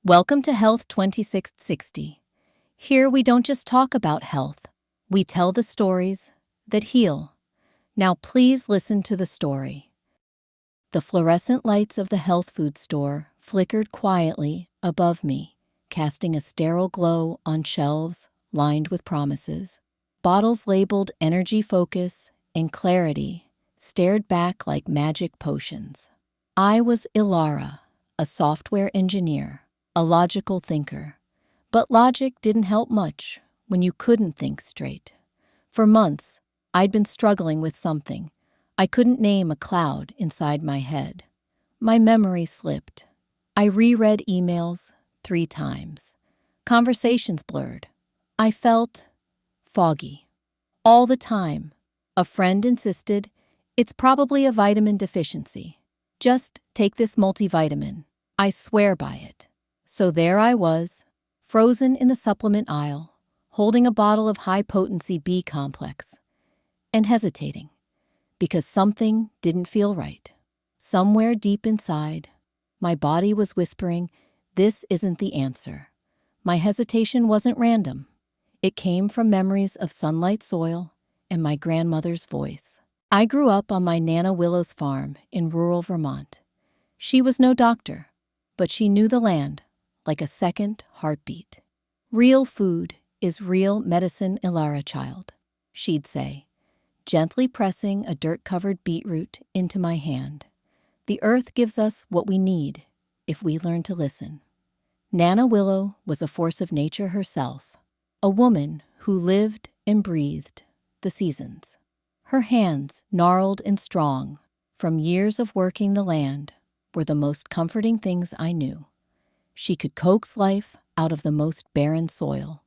Welcome to Health 2660. Here we don't just talk about health, we tell the stories that heal. Now please listen to the story. The fluorescent lights of the health food store flickered quietly above me, casting a sterile glow on shelves lined with promises. Bottles labeled Energy Focus and Clarity stared back like magic potions. I was Ilara, a software engineer, a logical thinker. But logic didn't help much when you couldn't think straight. For months, I'd been struggling with something. I couldn't name a cloud inside my head. My memory slipped. I reread emails 3 times. Conversations blurred. I felt foggy. All the time. A friend insisted, "It's probably a vitamin deficiency. Just take this multivitamin. I swear by it." So there I was, frozen in the supplement aisle, holding a bottle of high-potency B complex, and hesitating, because something didn't feel right. Somewhere deep inside, my body was whispering, "This isn't the answer." My hesitation wasn't random. It came from memories of sunlight soil and my grandmother's voice. I grew up on my Nana Willow's farm in rural Vermont. She was no doctor, but she knew the land like a second heartbeat. "Real food is real medicine, Ilara child," she'd say, gently pressing a dirt-covered beetroot into my hand. "The earth gives us what we need if we learn to listen." Nana Willow was a force of nature herself, a woman who lived and breathed the seasons. Her hands, gnarled and strong from years of working the land, were the most comforting things I knew. She could coax life out of the most barren soil,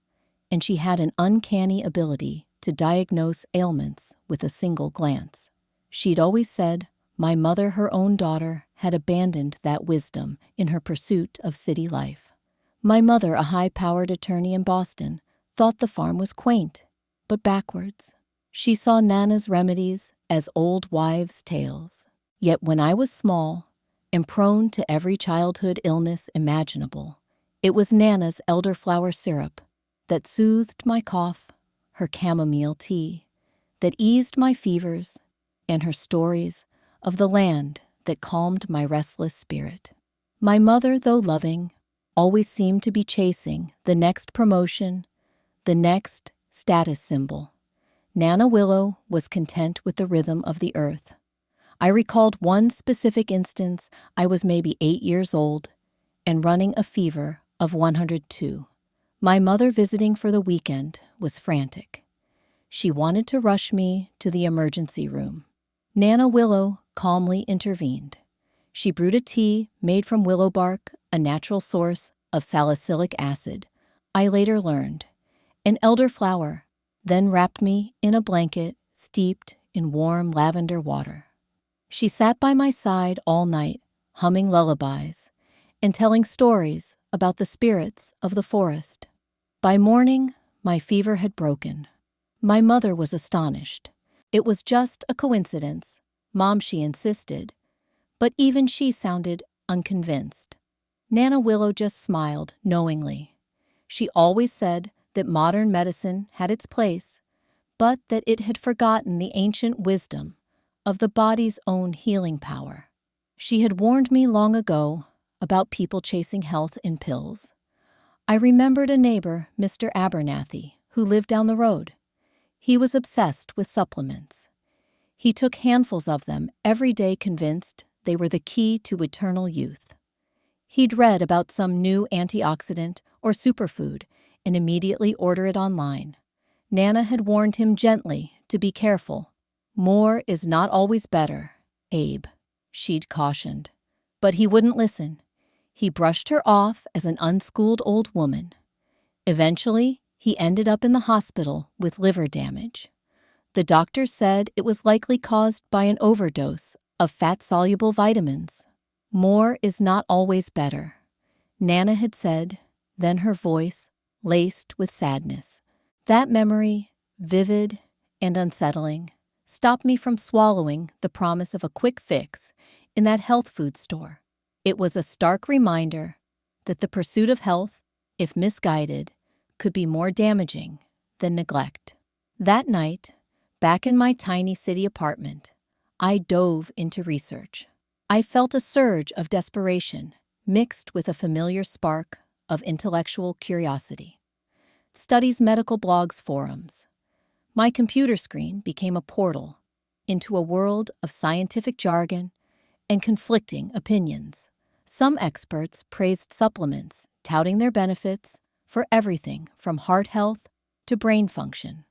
and she had an uncanny ability to diagnose ailments with a single glance. She'd always said my mother, her own daughter, had abandoned that wisdom in her pursuit of city life. My mother, a high-powered attorney in Boston, thought the farm was quaint, but backwards. She saw Nana's remedies as old wives' tales. Yet when I was small and prone to every childhood illness imaginable, it was Nana's elderflower syrup that soothed my cough, her chamomile tea that eased my fevers, and her stories of the land that calmed my restless spirit. My mother, though loving, always seemed to be chasing the next promotion, the next status symbol. Nana Willow was content with the rhythm of the earth. I recalled one specific instance. I was maybe 8 years old and running a fever of 102. My mother, visiting for the weekend, was frantic. She wanted to rush me to the emergency room. Nana Willow calmly intervened. She brewed a tea made from willow bark, a natural source of salicylic acid, I later learned, an elderflower, then wrapped me in a blanket steeped in warm lavender water. She sat by my side all night, humming lullabies and telling stories about the spirits of the forest. By morning, my fever had broken. My mother was astonished. It was just a coincidence, Mom, she insisted, but even she sounded unconvinced. Nana Willow just smiled knowingly. She always said that modern medicine had its place, but that it had forgotten the ancient wisdom of the body's own healing power. She had warned me long ago about people chasing health in pills. I remembered a neighbor, Mr. Abernathy, who lived down the road. He was obsessed with supplements. He took handfuls of them every day, convinced they were the key to eternal youth. He'd read about some new antioxidant or superfood and immediately order it online. Nana had warned him gently to be careful. "More is not always better, Abe," she'd cautioned. But he wouldn't listen. He brushed her off as an unschooled old woman. Eventually, he ended up in the hospital with liver damage. The doctor said it was likely caused by an overdose of fat-soluble vitamins. "More is not always better," Nana had said, then her voice laced with sadness. That memory, vivid and unsettling, stopped me from swallowing the promise of a quick fix in that health food store. It was a stark reminder that the pursuit of health, if misguided, could be more damaging than neglect. That night, back in my tiny city apartment, I dove into research. I felt a surge of desperation mixed with a familiar spark of intellectual curiosity. Studies, medical blogs, forums. My computer screen became a portal into a world of scientific jargon and conflicting opinions. Some experts praised supplements, touting their benefits for everything from heart health to brain function.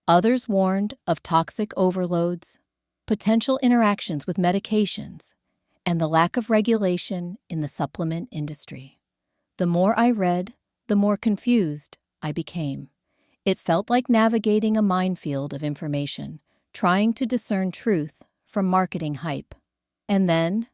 Others warned of toxic overloads, potential interactions with medications, and the lack of regulation in the supplement industry. The more I read, the more confused I became. It felt like navigating a minefield of information, trying to discern truth from marketing hype. And then,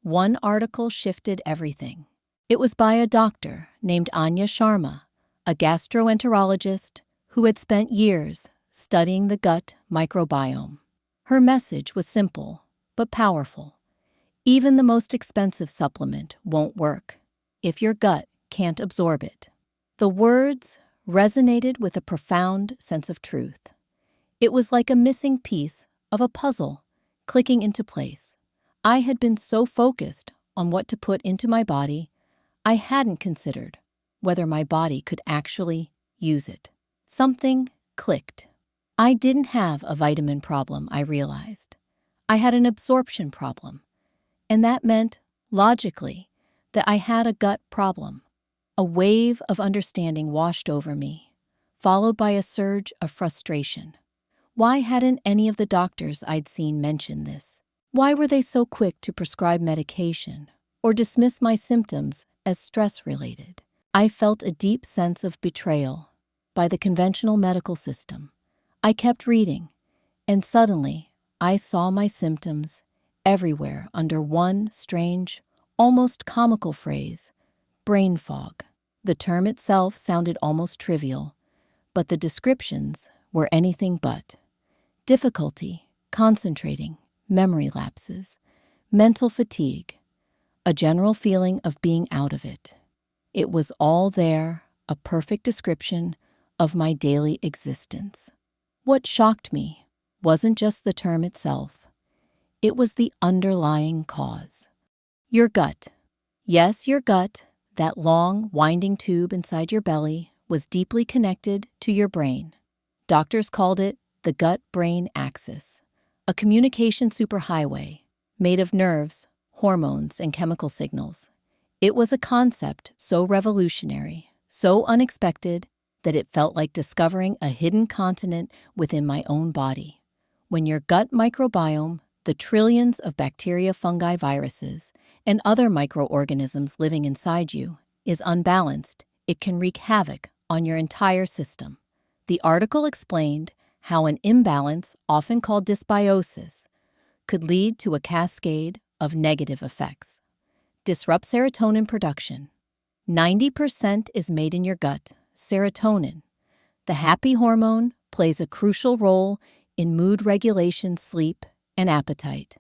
one article shifted everything. It was by a doctor named Anya Sharma, a gastroenterologist who had spent years studying the gut microbiome. Her message was simple, but powerful. Even the most expensive supplement won't work if your gut can't absorb it. The words resonated with a profound sense of truth. It was like a missing piece of a puzzle clicking into place. I had been so focused on what to put into my body, I hadn't considered whether my body could actually use it. Something clicked. I didn't have a vitamin problem, I realized. I had an absorption problem, and that meant, logically, that I had a gut problem. A wave of understanding washed over me, followed by a surge of frustration. Why hadn't any of the doctors I'd seen mention this? Why were they so quick to prescribe medication or dismiss my symptoms as stress-related? I felt a deep sense of betrayal by the conventional medical system. I kept reading, and suddenly I saw my symptoms everywhere under one strange, almost comical phrase: brain fog. The term itself sounded almost trivial, but the descriptions were anything but. Difficulty concentrating, memory lapses, mental fatigue, a general feeling of being out of it. It was all there, a perfect description of my daily existence. What shocked me wasn't just the term itself. It was the underlying cause. Your gut. Yes, your gut, that long, winding tube inside your belly, was deeply connected to your brain. Doctors called it the gut-brain axis, a communication superhighway made of nerves, hormones, and chemical signals. It was a concept so revolutionary, so unexpected, that it felt like discovering a hidden continent within my own body. When your gut microbiome, the trillions of bacteria, fungi, viruses, and other microorganisms living inside you, is unbalanced, it can wreak havoc on your entire system. The article explained how an imbalance, often called dysbiosis, could lead to a cascade of negative effects. Disrupt serotonin production. 90% is made in your gut. Serotonin, the happy hormone, plays a crucial role in mood regulation, sleep, and appetite.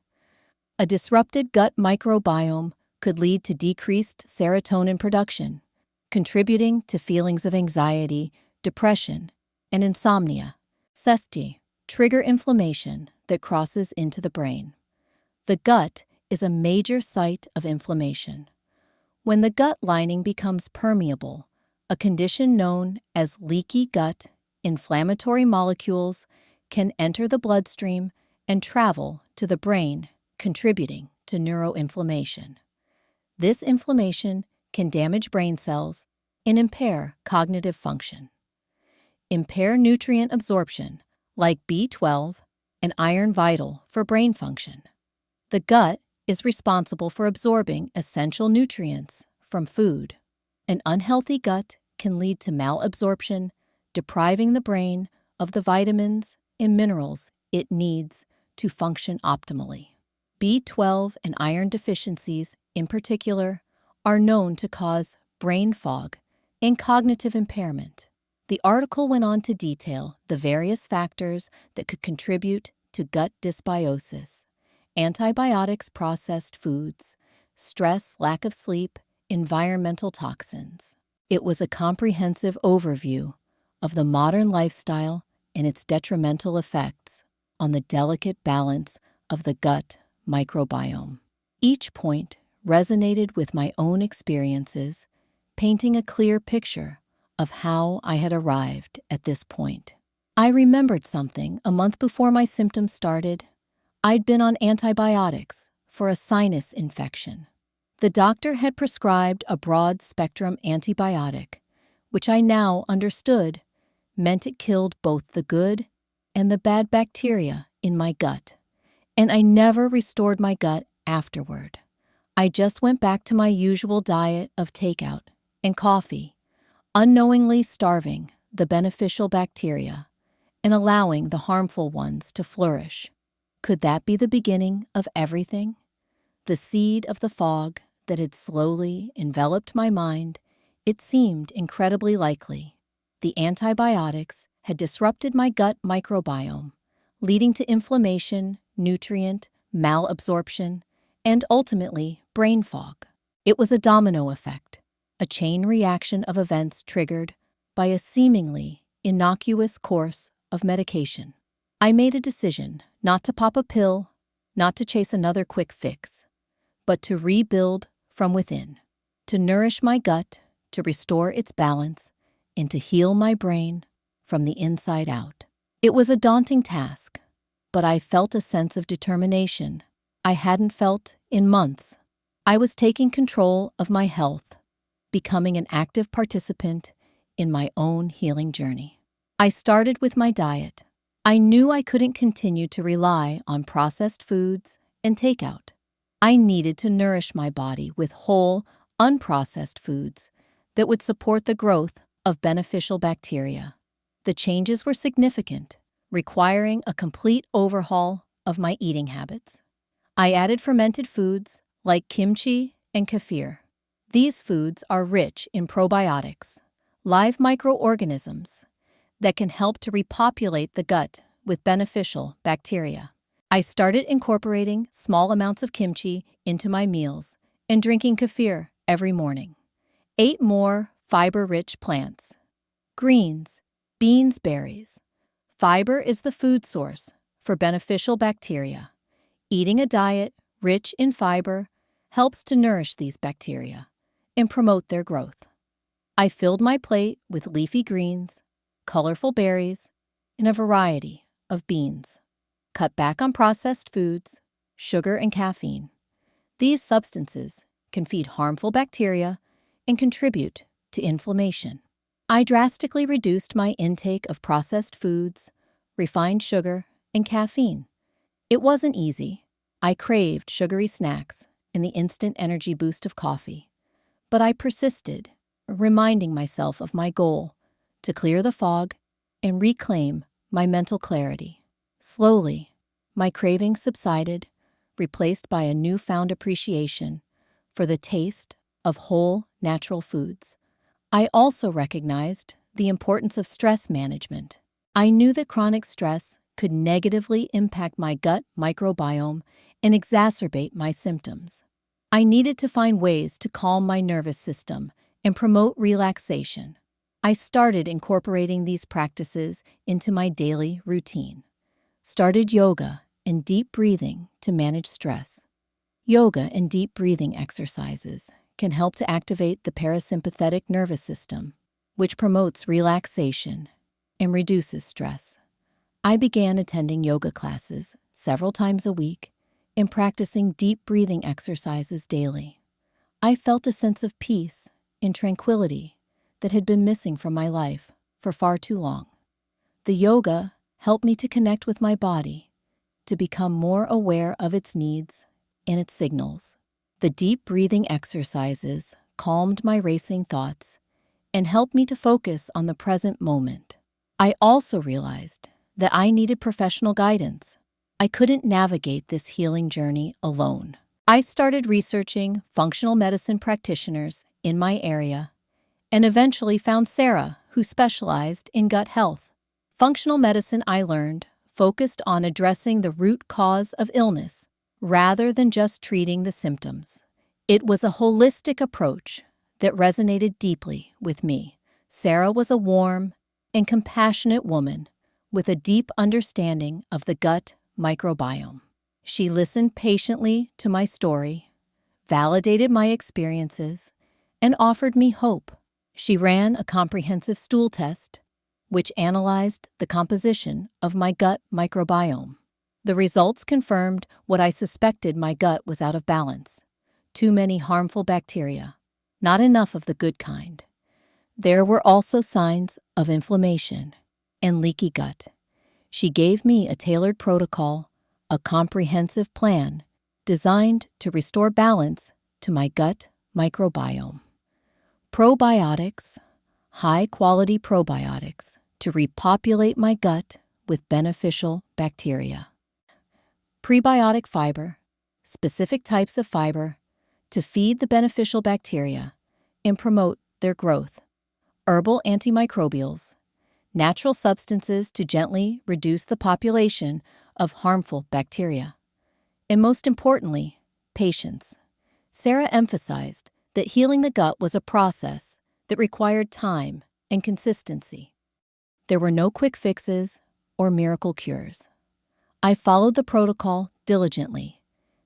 A disrupted gut microbiome could lead to decreased serotonin production, contributing to feelings of anxiety, depression, and insomnia. SESTI, trigger inflammation that crosses into the brain. The gut is a major site of inflammation. When the gut lining becomes permeable, a condition known as leaky gut, inflammatory molecules can enter the bloodstream and travel to the brain, contributing to neuroinflammation. This inflammation can damage brain cells and impair cognitive function. Impair nutrient absorption, like B12 and iron, vital for brain function. The gut is responsible for absorbing essential nutrients from food. An unhealthy gut can lead to malabsorption, depriving the brain of the vitamins and minerals it needs to function optimally. B12 and iron deficiencies, in particular, are known to cause brain fog and cognitive impairment. The article went on to detail the various factors that could contribute to gut dysbiosis: antibiotics, processed foods, stress, lack of sleep, environmental toxins. It was a comprehensive overview of the modern lifestyle and its detrimental effects on the delicate balance of the gut microbiome. Each point resonated with my own experiences, painting a clear picture of how I had arrived at this point. I remembered something a month before my symptoms started. I'd been on antibiotics for a sinus infection. The doctor had prescribed a broad-spectrum antibiotic, which I now understood meant it killed both the good and the bad bacteria in my gut, and I never restored my gut afterward. I just went back to my usual diet of takeout and coffee, unknowingly starving the beneficial bacteria and allowing the harmful ones to flourish. Could that be the beginning of everything? The seed of the fog that had slowly enveloped my mind? It seemed incredibly likely. The antibiotics had disrupted my gut microbiome, leading to inflammation, nutrient malabsorption, and ultimately brain fog. It was a domino effect, a chain reaction of events triggered by a seemingly innocuous course of medication. I made a decision not to pop a pill, not to chase another quick fix, but to rebuild from within, to nourish my gut, to restore its balance, and to heal my brain from the inside out. It was a daunting task, but I felt a sense of determination I hadn't felt in months. I was taking control of my health, becoming an active participant in my own healing journey. I started with my diet. I knew I couldn't continue to rely on processed foods and takeout. I needed to nourish my body with whole, unprocessed foods that would support the growth of beneficial bacteria. The changes were significant, requiring a complete overhaul of my eating habits. I added fermented foods like kimchi and kefir. These foods are rich in probiotics, live microorganisms that can help to repopulate the gut with beneficial bacteria. I started incorporating small amounts of kimchi into my meals and drinking kefir every morning. 8 more fiber-rich plants. Greens, beans, berries. Fiber is the food source for beneficial bacteria. Eating a diet rich in fiber helps to nourish these bacteria and promote their growth. I filled my plate with leafy greens, colorful berries, and a variety of beans. Cut back on processed foods, sugar, and caffeine. These substances can feed harmful bacteria and contribute to inflammation. I drastically reduced my intake of processed foods, refined sugar, and caffeine. It wasn't easy. I craved sugary snacks and the instant energy boost of coffee. But I persisted, reminding myself of my goal to clear the fog and reclaim my mental clarity. Slowly, my cravings subsided, replaced by a newfound appreciation for the taste of whole, natural foods. I also recognized the importance of stress management. I knew that chronic stress could negatively impact my gut microbiome and exacerbate my symptoms. I needed to find ways to calm my nervous system and promote relaxation. I started incorporating these practices into my daily routine. Started yoga and deep breathing to manage stress. Yoga and deep breathing exercises can help to activate the parasympathetic nervous system, which promotes relaxation and reduces stress. I began attending yoga classes several times a week and practicing deep breathing exercises daily. I felt a sense of peace and tranquility that had been missing from my life for far too long. The yoga helped me to connect with my body, to become more aware of its needs and its signals. The deep breathing exercises calmed my racing thoughts and helped me to focus on the present moment. I also realized that I needed professional guidance. I couldn't navigate this healing journey alone. I started researching functional medicine practitioners in my area and eventually found Sarah, who specialized in gut health. Functional medicine, I learned, focused on addressing the root cause of illness rather than just treating the symptoms. It was a holistic approach that resonated deeply with me. Sarah was a warm and compassionate woman with a deep understanding of the gut microbiome. She listened patiently to my story, validated my experiences, and offered me hope. She ran a comprehensive stool test, which analyzed the composition of my gut microbiome. The results confirmed what I suspected: my gut was out of balance. Too many harmful bacteria, not enough of the good kind. There were also signs of inflammation and leaky gut. She gave me a tailored protocol, a comprehensive plan designed to restore balance to my gut microbiome. Probiotics, high-quality probiotics, to repopulate my gut with beneficial bacteria. Prebiotic fiber, specific types of fiber, to feed the beneficial bacteria and promote their growth. Herbal antimicrobials, natural substances to gently reduce the population of harmful bacteria. And most importantly, patience. Sarah emphasized that healing the gut was a process that required time and consistency. There were no quick fixes or miracle cures. I followed the protocol diligently,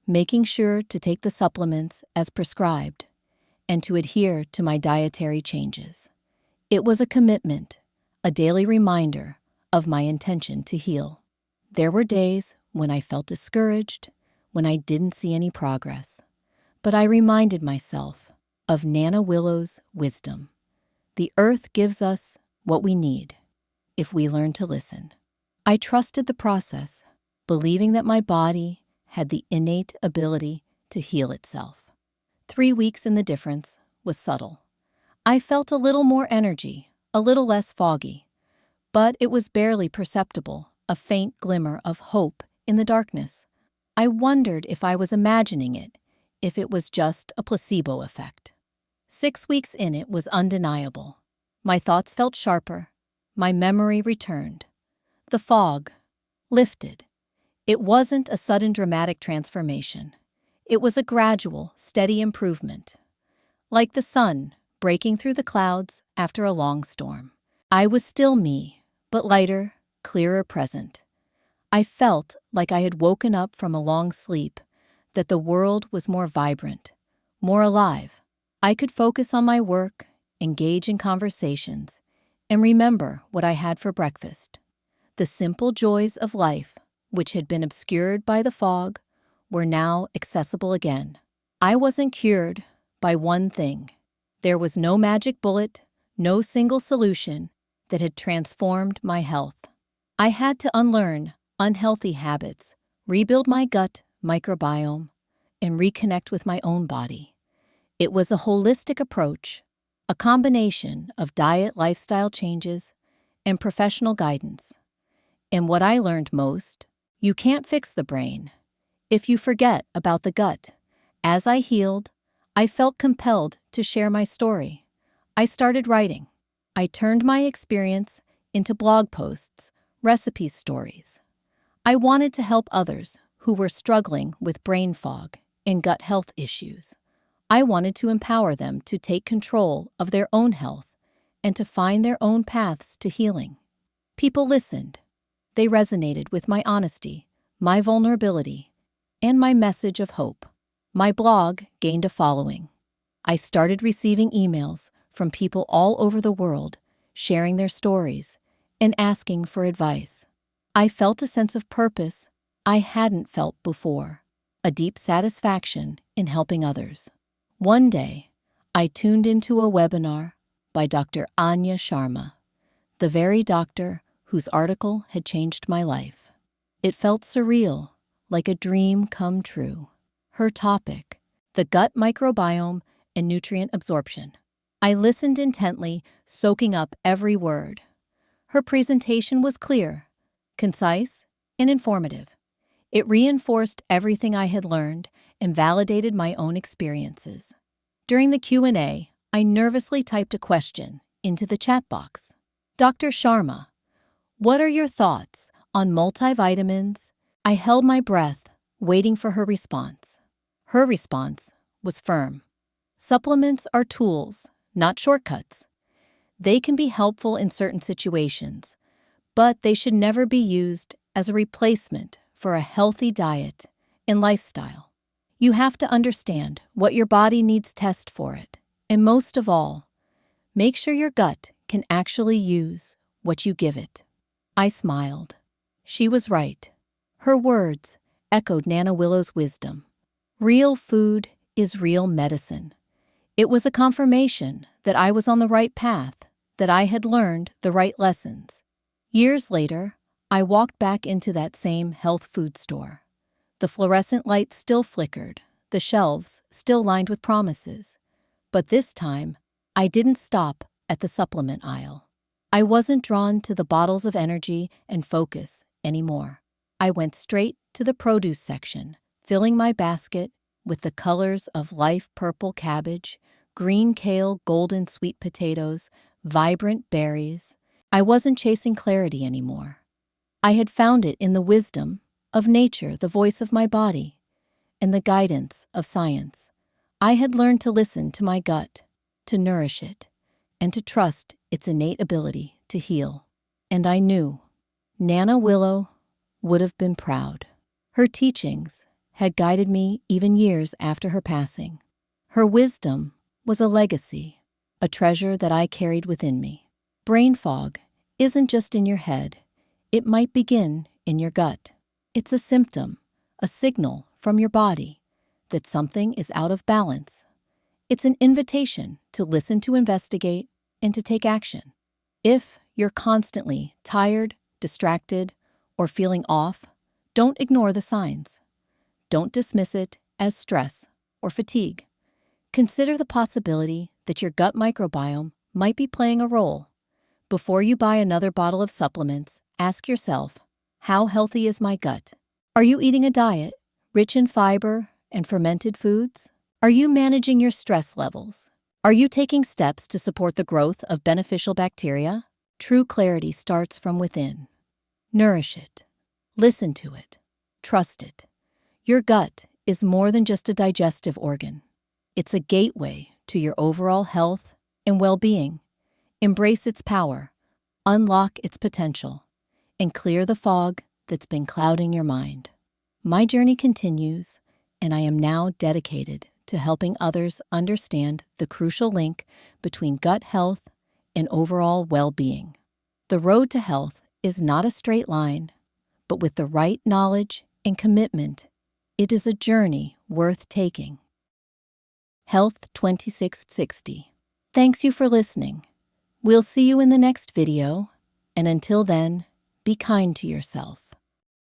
making sure to take the supplements as prescribed and to adhere to my dietary changes. It was a commitment, a daily reminder of my intention to heal. There were days when I felt discouraged, when I didn't see any progress, but I reminded myself of Nana Willow's wisdom. The earth gives us what we need if we learn to listen. I trusted the process, believing that my body had the innate ability to heal itself. 3 weeks in, the difference was subtle. I felt a little more energy, a little less foggy, but it was barely perceptible, a faint glimmer of hope in the darkness. I wondered if I was imagining it, if it was just a placebo effect. 6 weeks in, it was undeniable. My thoughts felt sharper. My memory returned. The fog lifted. It wasn't a sudden dramatic transformation. It was a gradual, steady improvement. Like the sun breaking through the clouds after a long storm. I was still me, but lighter, clearer present. I felt like I had woken up from a long sleep, that the world was more vibrant, more alive. I could focus on my work, engage in conversations, and remember what I had for breakfast. The simple joys of life, which had been obscured by the fog, were now accessible again. I wasn't cured by one thing. There was no magic bullet, no single solution that had transformed my health. I had to unlearn unhealthy habits, rebuild my gut microbiome, and reconnect with my own body. It was a holistic approach, a combination of diet, lifestyle changes, and professional guidance. And what I learned most: you can't fix the brain if you forget about the gut. As I healed, I felt compelled to share my story. I started writing. I turned my experience into blog posts, recipe stories. I wanted to help others who were struggling with brain fog and gut health issues. I wanted to empower them to take control of their own health and to find their own paths to healing. People listened. They resonated with my honesty, my vulnerability, and my message of hope. My blog gained a following. I started receiving emails from people all over the world, sharing their stories and asking for advice. I felt a sense of purpose I hadn't felt before, a deep satisfaction in helping others. One day, I tuned into a webinar by Dr. Anya Sharma, the very doctor whose article had changed my life. It felt surreal, like a dream come true. Her topic: the gut microbiome and nutrient absorption. I listened intently, soaking up every word. Her presentation was clear, concise, and informative. It reinforced everything I had learned and validated my own experiences. During the Q&A, I nervously typed a question into the chat box. Dr. Sharma, what are your thoughts on multivitamins? I held my breath, waiting for her response. Her response was firm. Supplements are tools, not shortcuts. They can be helpful in certain situations, but they should never be used as a replacement for a healthy diet and lifestyle. You have to understand what your body needs test for it, and most of all, make sure your gut can actually use what you give it. I smiled. She was right. Her words echoed Nana Willow's wisdom. Real food is real medicine. It was a confirmation that I was on the right path, that I had learned the right lessons. Years later, I walked back into that same health food store. The fluorescent lights still flickered, the shelves still lined with promises. But this time, I didn't stop at the supplement aisle. I wasn't drawn to the bottles of energy and focus anymore. I went straight to the produce section, filling my basket with the colors of life purple cabbage, green kale, golden sweet potatoes, vibrant berries. I wasn't chasing clarity anymore. I had found it in the wisdom of nature, the voice of my body, and the guidance of science. I had learned to listen to my gut, to nourish it, and to trust its innate ability to heal. And I knew Nana Willow would have been proud. Her teachings had guided me even years after her passing. Her wisdom was a legacy, a treasure that I carried within me. Brain fog isn't just in your head. It might begin in your gut. It's a symptom, a signal from your body that something is out of balance. It's an invitation to listen, to investigate, and to take action. If you're constantly tired, distracted, or feeling off, don't ignore the signs. Don't dismiss it as stress or fatigue. Consider the possibility that your gut microbiome might be playing a role. Before you buy another bottle of supplements, ask yourself, how healthy is my gut? Are you eating a diet rich in fiber and fermented foods? Are you managing your stress levels? Are you taking steps to support the growth of beneficial bacteria? True clarity starts from within. Nourish it. Listen to it. Trust it. Your gut is more than just a digestive organ. It's a gateway to your overall health and well-being. Embrace its power, unlock its potential, and clear the fog that's been clouding your mind. My journey continues, and I am now dedicated to helping others understand the crucial link between gut health and overall well-being. The road to health is not a straight line, but with the right knowledge and commitment, it is a journey worth taking. Health 2660. Thanks you for listening. We'll see you in the next video, and until then, be kind to yourself.